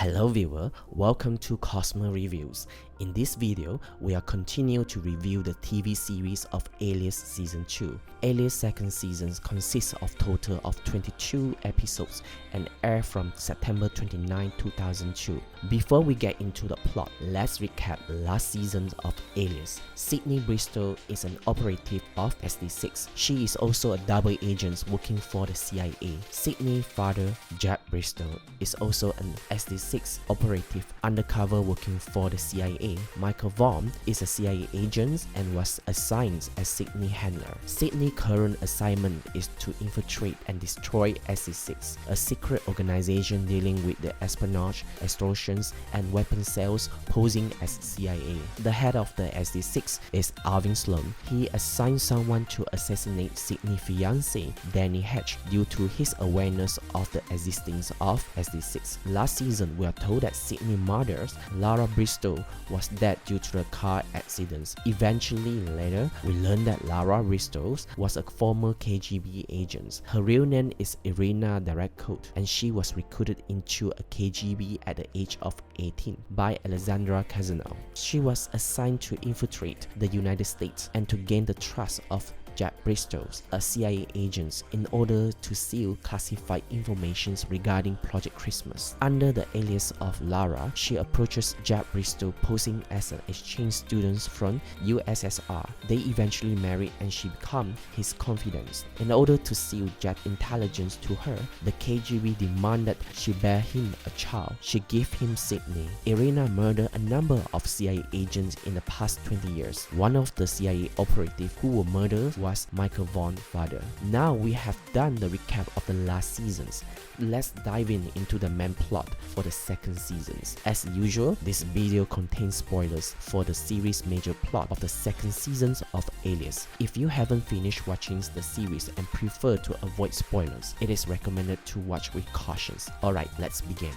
Hello viewer, welcome to Cosmo Reviews. In this video, we are continue to review the TV series of Alias Season 2. Alias second season consists of total of 22 episodes and air from September 29, 2002. Before we get into the plot, let's recap last season of Alias. Sydney Bristol is an operative of SD6. She is also a double agent working for the CIA. Sydney's father, Jack Bristol, is also an SD6 operative undercover working for the CIA. Michael Vaughn is a CIA agent and was assigned as Sydney handler. Sydney's current assignment is to infiltrate and destroy SD6, a secret organization dealing with the espionage, extortions, and weapon sales posing as CIA. The head of the SD6 is Alvin Sloan. He assigned someone to assassinate Sydney's fiancé, Danny Hatch, due to his awareness of the existence of SD6. Last season, we are told that Sydney's mother, Lara Bristol, was dead due to a car accident. Eventually, later, we learned that Lara Bristol was a former KGB agent. Her real name is Irina Direckot, and she was recruited into a KGB at the age of 18 by Alexandra Kazanov. She was assigned to infiltrate the United States and to gain the trust of Jack Bristol, a CIA agent, in order to steal classified information regarding Project Christmas. Under the alias of Lara, she approaches Jack Bristol posing as an exchange student from USSR. They eventually marry and she becomes his confidant. In order to steal Jack's intelligence to her, the KGB demanded she bear him a child. She gave him Sydney. Irina murdered a number of CIA agents in the past 20 years. One of the CIA operatives who were murdered was Michael Vaughn's father. Now we have done the recap of the last seasons. Let's dive into the main plot for the second season. As usual, this video contains spoilers for the series' major plot of the second season of Alias. If you haven't finished watching the series and prefer to avoid spoilers, it is recommended to watch with caution. Alright, let's begin.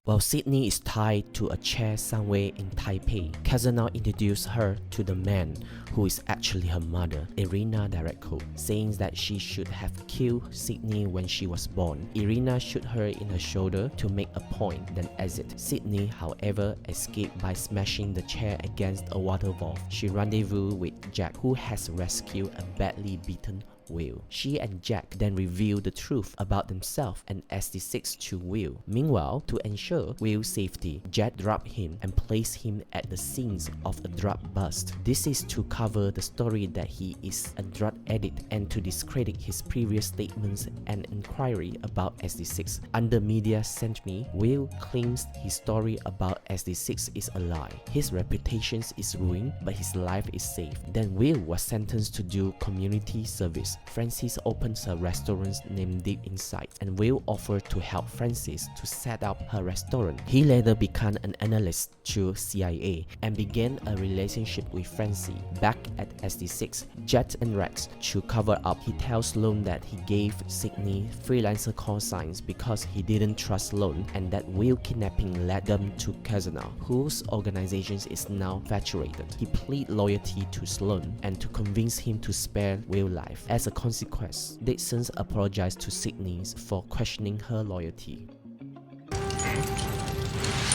While Sydney is tied to a chair somewhere in Taipei, Kazanov introduced her to the man who is actually her mother, Irina Direckot, saying that she should have killed Sydney when she was born. Irina shot her in her shoulder to make a point, then exit. Sydney, however, escaped by smashing the chair against a water valve. She rendezvoused with Jack, who has rescued a badly beaten Will. She and Jack then reveal the truth about themselves and SD6 to Will. Meanwhile, to ensure Will's safety, Jack dropped him and placed him at the scenes of a drug bust. This is to cover the story that he is a drug addict and to discredit his previous statements and inquiry about SD6. Under media scrutiny, Will claims his story about SD6 is a lie. His reputation is ruined, but his life is safe. Then Will was sentenced to do community service. Francis opens a restaurant named Deep Inside, and Will offered to help Francis to set up her restaurant. He later became an analyst to CIA and began a relationship with Francis. Back at SD6, Jet and Rex to cover up, he tells Sloan that he gave Sydney freelancer call signs because he didn't trust Sloan, and that Will kidnapping led them to Kazanov, whose organization is now infatuated. He pleaded loyalty to Sloan and to convince him to spare Will's life. As a consequence, Dixon apologized to Sydney for questioning her loyalty.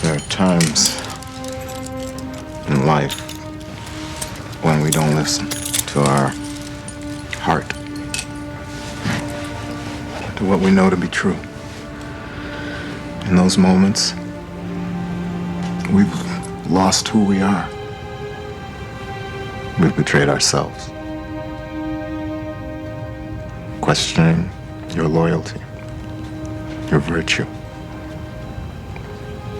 There are times in life when we don't listen to our heart, to what we know to be true. In those moments, we've lost who we are. We've betrayed ourselves. Questioning your loyalty, your virtue,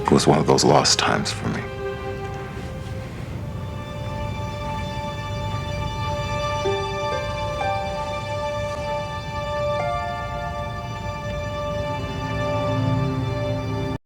was one of those lost times for me.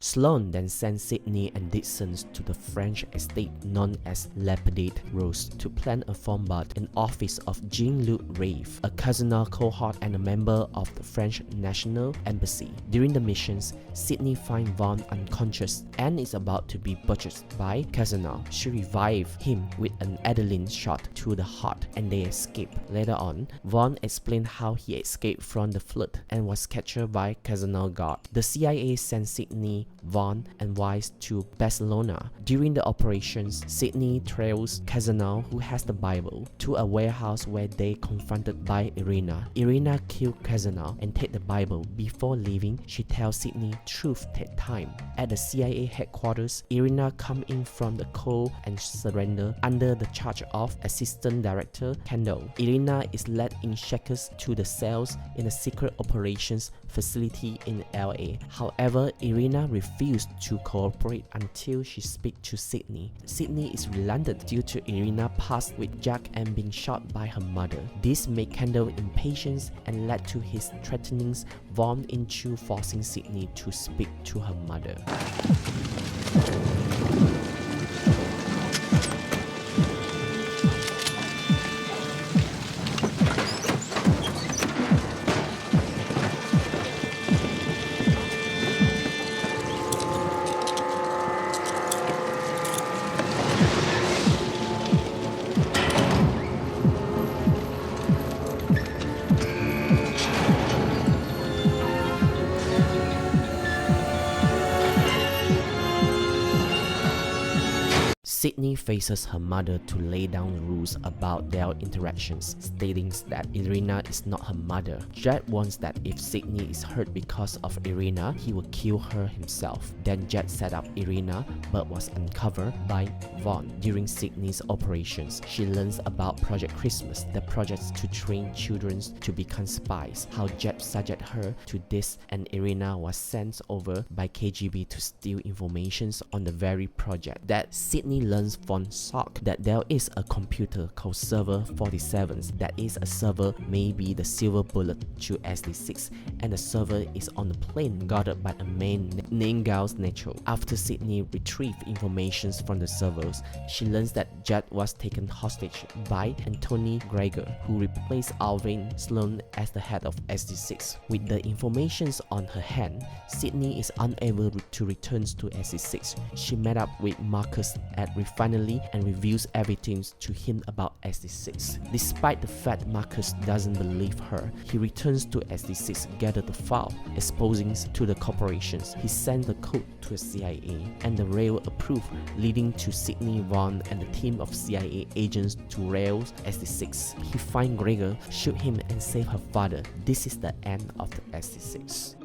Sloan then sent Sydney and Dixon to the French estate known as La Petite Rose to plan a bombard in office of Jean-Luc Rave, a Cazeneuve cohort and a member of the French National Embassy. During the missions, Sydney finds Vaughn unconscious and is about to be butchered by Cazeneuve. She revives him with an adrenaline shot to the heart and they escape. Later on, Vaughn explained how he escaped from the flood and was captured by Cazeneuve guard. The CIA sent Sydney, Vaughn, and Weiss to Barcelona. During the operations, Sydney trails Cazeneuve, who has the Bible, to a warehouse where they confronted by Irina. Irina killed Cazeneuve and take the Bible. Before leaving, she tells Sydney truth take time. At the CIA headquarters, Irina comes in from the cold and surrender under the charge of Assistant Director Kendall. Irina is led in shackles to the cells in a secret operations facility in LA. However, Irina refused to cooperate until she speaks to Sydney. Sydney is reluctant due to Irina's past with Jack and being shot by her mother. This made Kendall impatient and led to his threatenings Vaughn into forcing Sydney to speak to her mother. Sydney faces her mother to lay down rules about their interactions, stating that Irina is not her mother. Jet warns that if Sydney is hurt because of Irina, he will kill her himself. Then Jet set up Irina but was uncovered by Vaughn. During Sydney's operations, she learns about Project Christmas, the project to train children to become spies, how Jet subjected her to this, and Irina was sent over by KGB to steal information on the very project. That Sydney learns from Sock that there is a computer called Server 47 that is a server maybe the silver bullet to SD6, and the server is on the plane guarded by a man named Gauss Nacho. After Sydney retrieved information from the servers, she learns that Jet was taken hostage by Anthony Gregor, who replaced Alvin Sloan as the head of SD6. With the information on her hand, Sydney is unable to return to SD6. She met up with Marcus at Refinery and reveals everything to him about SD6. Despite the fact Marcus doesn't believe her, he returns to SD6, gather the file, exposing to the corporations. He sends the code to the CIA, and the rail approved, leading to Sydney, Vaughn, and the team of CIA agents to rail SD6. He finds Gregor, shoot him, and save her father. This is the end of the SD6.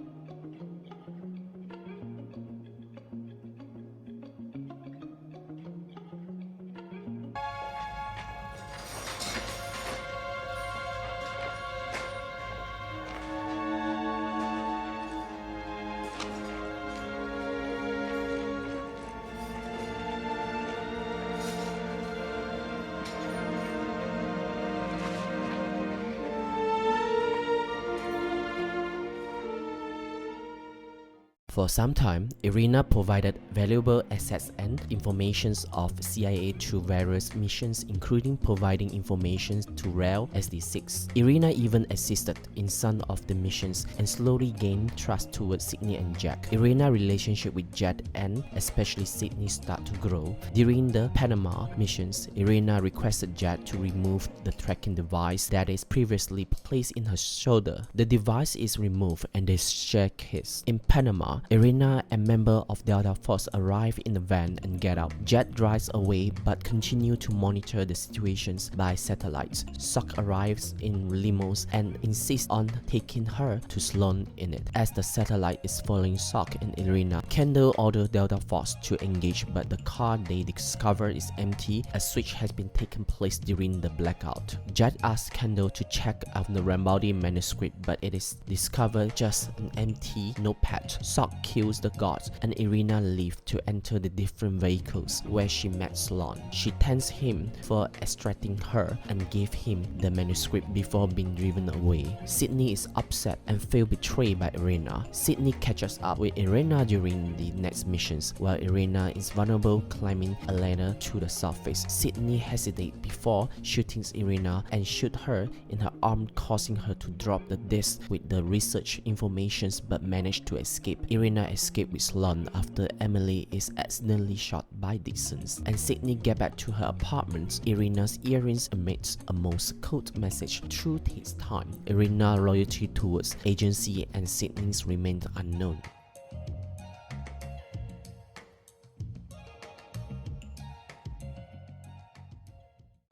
For some time, Irina provided valuable assets and information of CIA to various missions, including providing information to RAIL SD6. Irina even assisted in some of the missions and slowly gained trust towards Sydney and Jack. Irina's relationship with Jet and especially Sydney start to grow. During the Panama missions, Irina requested Jet to remove the tracking device that is previously placed in her shoulder. The device is removed and they share kiss. In Panama, Irina and member of Delta Force arrive in the van and get out. Jet drives away but continue to monitor the situations by satellites. Sock arrives in limos and insists on taking her to Sloan in it. As the satellite is following Sock and Irina, Kendall orders Delta Force to engage, but the car they discover is empty. A switch has been taken place during the blackout. Jet asks Kendall to check out the Rambaldi manuscript, but it is discovered just an empty notepad. Sock Sock kills the guards and Irina leaves to enter the different vehicles where she met Sloan. She thanks him for extracting her and gave him the manuscript before being driven away. Sydney is upset and feels betrayed by Irina. Sydney catches up with Irina during the next missions, while Irina is vulnerable climbing a ladder to the surface. Sydney hesitates before shooting Irina and shoots her in her arm, causing her to drop the disc with the research information but managed to escape. Irina escapes with Sloan after Emily is accidentally shot by Dixon, and Sydney gets back to her apartment. Irina's earrings emits a Morse code message through his time. Irina's loyalty towards agency and Sydney's remains unknown.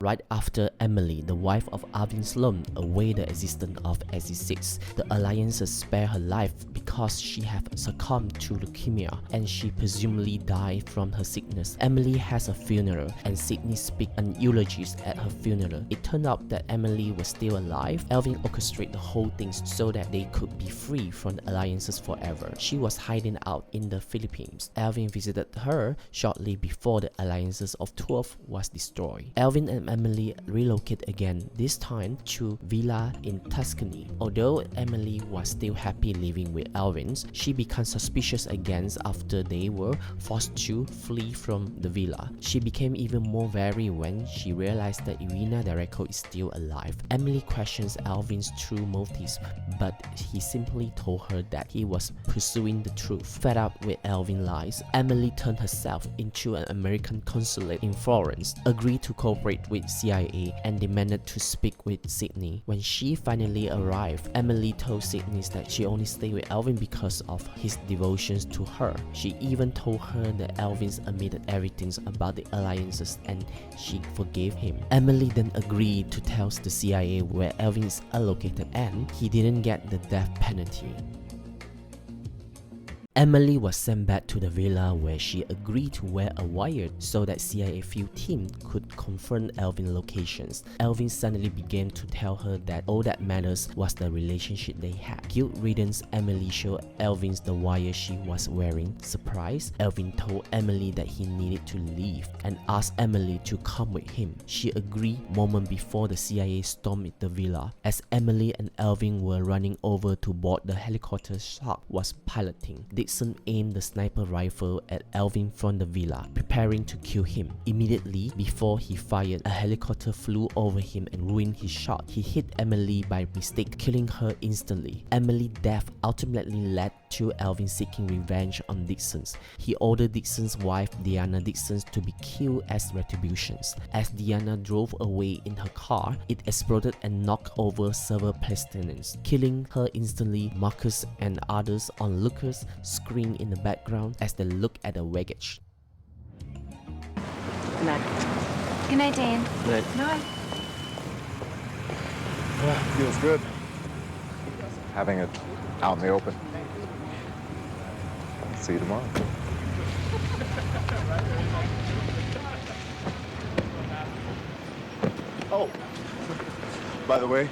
Right after Emily, the wife of Alvin Sloan, aware the existence of SE6, the Alliances spare her life because she had succumbed to leukemia and she presumably died from her sickness. Emily has a funeral and Sydney speaks an eulogy at her funeral. It turned out that Emily was still alive. Alvin orchestrated the whole thing so that they could be free from the Alliances forever. She was hiding out in the Philippines. Alvin visited her shortly before the Alliances of 12 was destroyed. Alvin and Emily relocated again, this time to villa in Tuscany. Although Emily was still happy living with Alvin, she became suspicious again after they were forced to flee from the villa. She became even more wary when she realized that Irina Dereko is still alive. Emily questions Alvin's true motives, but he simply told her that he was pursuing the truth. Fed up with Alvin's lies, Emily turned herself into an American consulate in Florence, agreed to cooperate with CIA and demanded to speak with Sydney. When she finally arrived, Emily told Sydney that she only stayed with Alvin because of his devotions to her. She even told her that Alvin admitted everything about the Alliances and she forgave him. Emily then agreed to tell the CIA where Alvin is allocated and he didn't get the death penalty. Emily was sent back to the villa where she agreed to wear a wire so that CIA field team could confirm Alvin's locations. Alvin suddenly began to tell her that all that matters was the relationship they had. Guilt-ridden, Emily showed Alvin the wire she was wearing. Surprised, Alvin told Emily that he needed to leave and asked Emily to come with him. She agreed moment before the CIA stormed the villa. As Emily and Alvin were running over to board the helicopter Sock was piloting, Dixon aimed the sniper rifle at Alvin from the villa, preparing to kill him. Immediately before he fired, a helicopter flew over him and ruined his shot. He hit Emily by mistake, killing her instantly. Emily's death ultimately led to Alvin seeking revenge on Dixon. He ordered Dixon's wife, Diana Dixon, to be killed as retributions. As Diana drove away in her car, it exploded and knocked over several Palestinians, killing her instantly. Marcus and others onlookers scream in the background as they look at the wreckage. Good night. Good night, Dane. Good. Night. Feels good. Having it out in the open. See you tomorrow. Oh, by the way.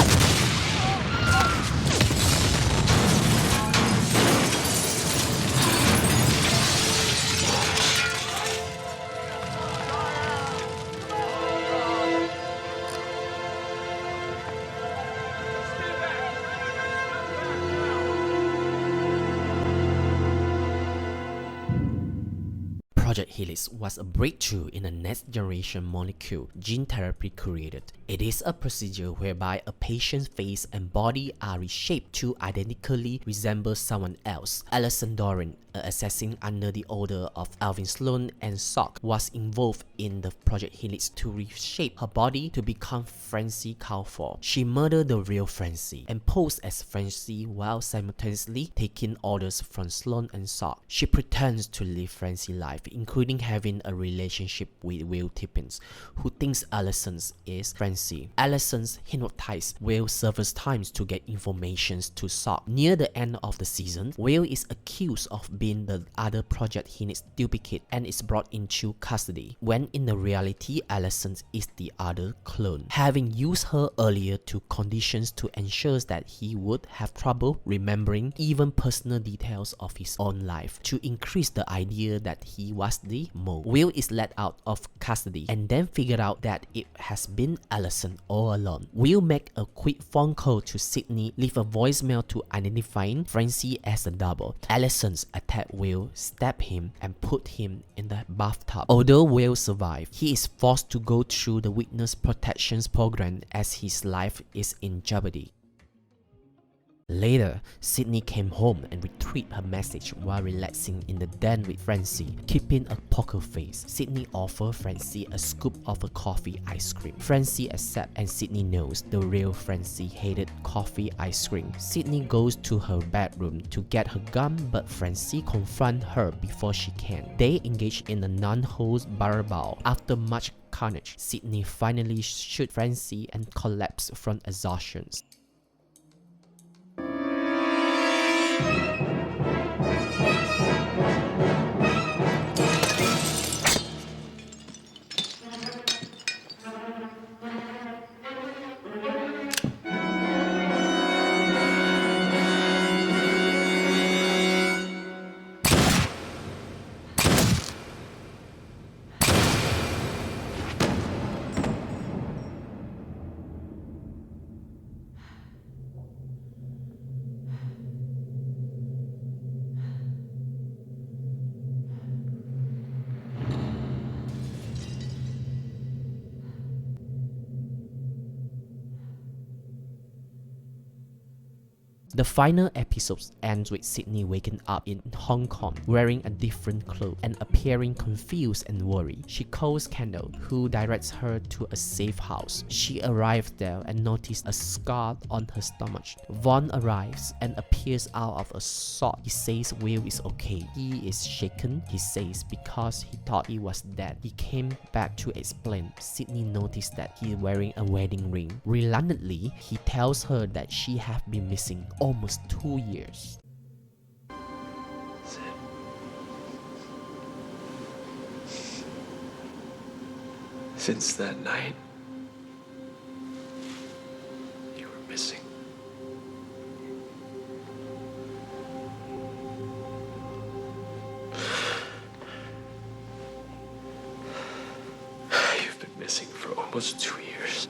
Project Helix was a breakthrough in a next-generation molecule gene therapy created. It is a procedure whereby a patient's face and body are reshaped to identically resemble someone else. Alison Doran, an assassin under the order of Alvin Sloan and Sock, was involved in the Project Helix to reshape her body to become Francie Calford. She murdered the real Francie and posed as Francie while simultaneously taking orders from Sloan and Sock. She pretends to live Francie's life, including having a relationship with Will Tippins, who thinks Allison is Francie. Allison hypnotized Will several times to get information to solve. Near the end of the season, Will is accused of being the other project he needs duplicate and is brought into custody, when in the reality Allison is the other clone, having used her earlier to conditions to ensure that he would have trouble remembering even personal details of his own life, to increase the idea that he was the mole. Will is let out of custody and then figured out that it has been Allison all along. Will make a quick phone call to Sydney, leave a voicemail to identifying Francie as a double. Allison attacked Will, stabbed him, and put him in the bathtub. Although Will survived, he is forced to go through the witness protection program as his life is in jeopardy. Later, Sydney came home and retrieved her message while relaxing in the den with Francie, keeping a poker face. Sydney offered Francie a scoop of a coffee ice cream. Francie accepts and Sydney knows the real Francie hated coffee ice cream. Sydney goes to her bedroom to get her gun, but Francie confronts her before she can. They engage in a non-holds barrel brawl. After much carnage, Sydney finally shoots Francie and collapses from exhaustion. The final episode ends with Sydney waking up in Hong Kong, wearing a different clothes and appearing confused and worried. She calls Kendall, who directs her to a safe house. She arrives there and notices a scar on her stomach. Vaughn arrives and appears out of a shock. He says Will is okay. He is shaken, he says, because he thought he was dead. He came back to explain. Sydney noticed that he is wearing a wedding ring. Reluctantly, he tells her that she has been missing almost 2 years. Since that night, you were missing. You've been missing for almost 2 years.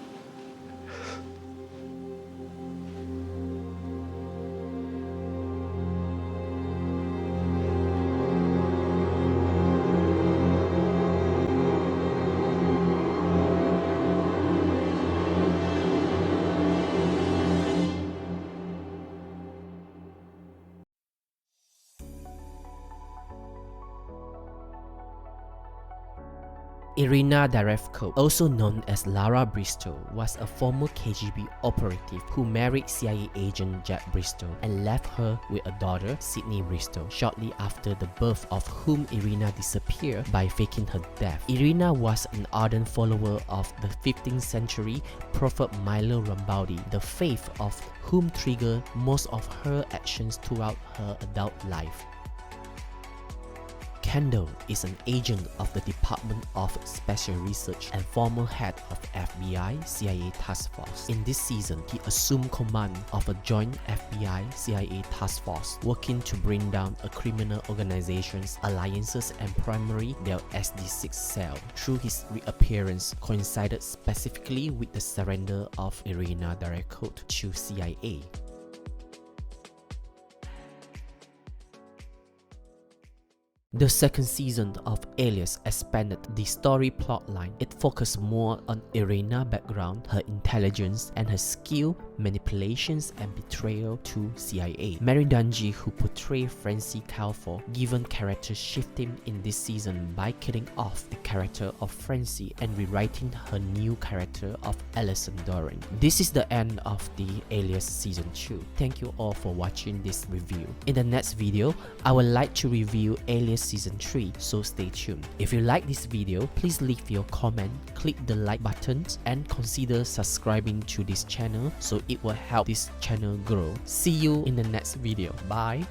Irina Derevko, also known as Lara Bristol, was a former KGB operative who married CIA agent Jack Bristol and left her with a daughter, Sydney Bristol, shortly after the birth of whom Irina disappeared by faking her death. Irina was an ardent follower of the 15th century prophet Milo Rambaldi, the faith of whom triggered most of her actions throughout her adult life. Kendall is an agent of the Department of Special Research and former head of FBI CIA task force. In this season, he assumed command of a joint FBI CIA task force working to bring down a criminal organization's alliances and primarily their SD6 cell. Through his reappearance coincided specifically with the surrender of Irina Derevko to CIA. The second season of Alias expanded the story plotline. It focused more on Irina's background, her intelligence, and her skill, manipulations, and betrayal to CIA. Mary Dungy, who portrayed Francie Calfor, given character shifting in this season by killing off the character of Francie and rewriting her new character of Alison Doran. This is the end of the Alias Season 2. Thank you all for watching this review. In the next video, I would like to review Alias Season 3, so stay tuned. If you like this video, please leave your comment, click the like button, and consider subscribing to this channel so it will help this channel grow. See you in the next video. Bye!